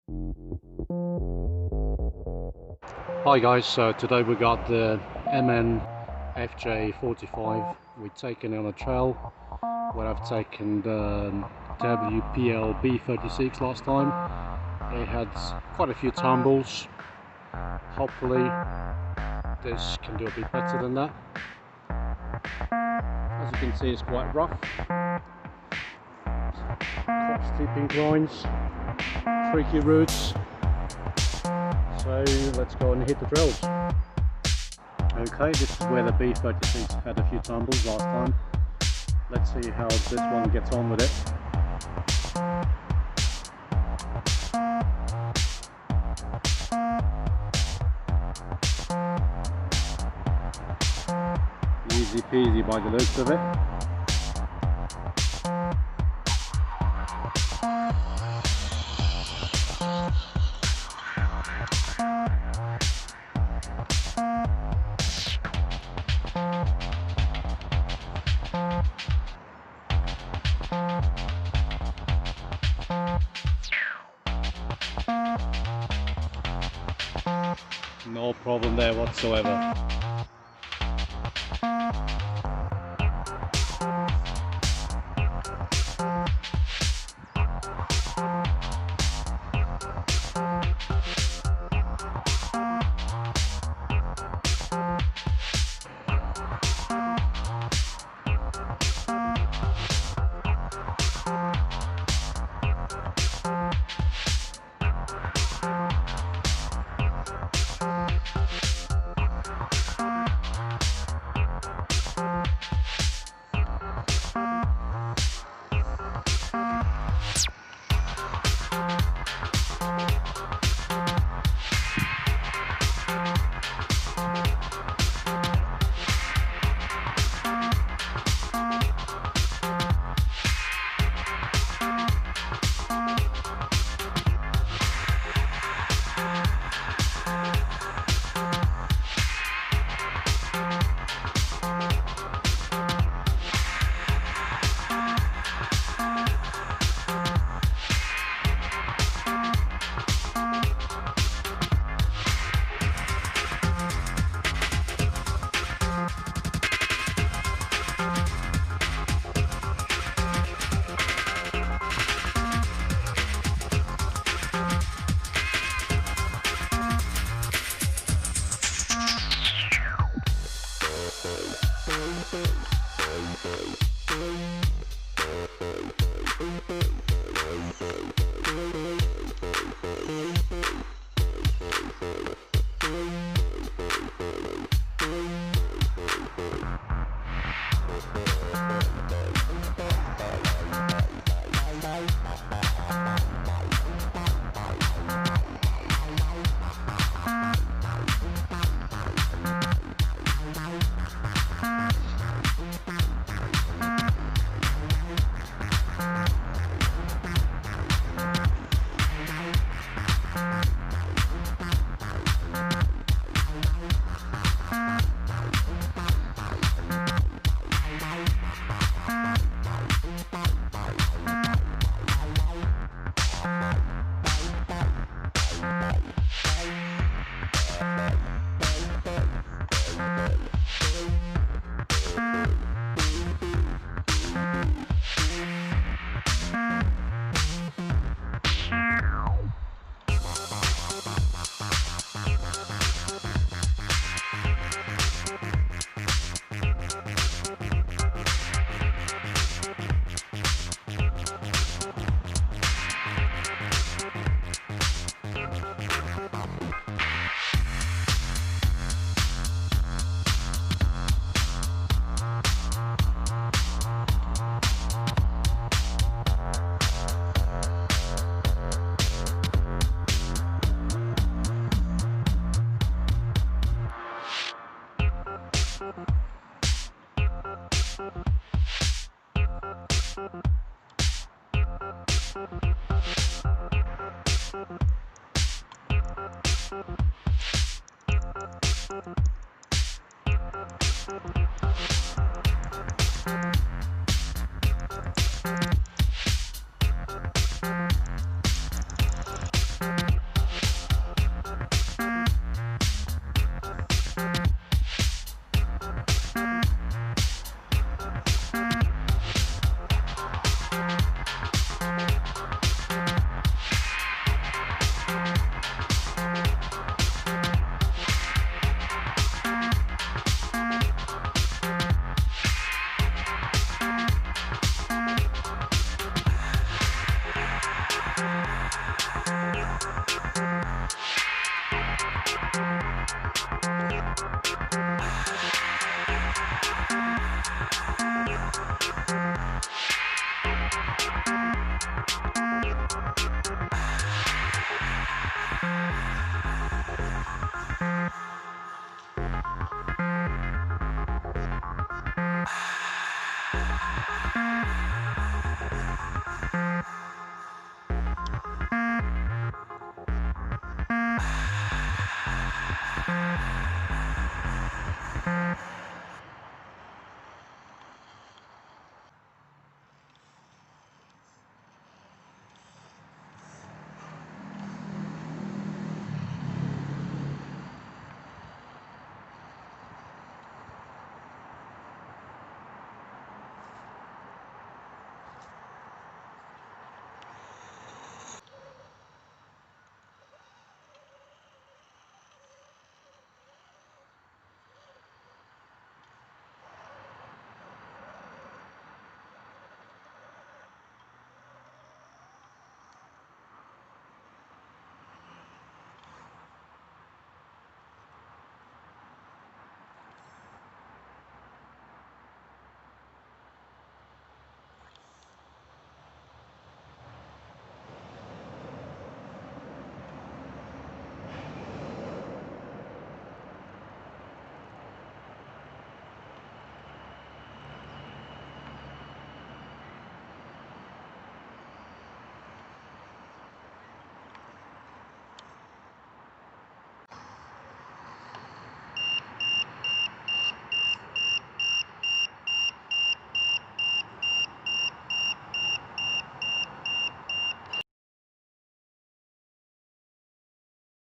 Hi guys, so today we got the MN fj45. We've taken it on a trail where I've taken the WPL 36 last time. It had quite a few tumbles. Hopefully this can do a bit better than that. As you can see, it's quite rough. Quite steep inclines, tricky routes. So let's go and hit the trails. Okay, this is where the B36 had a few tumbles last time. Let's see how this one gets on with it. Easy peasy by the looks of it. No problem there whatsoever.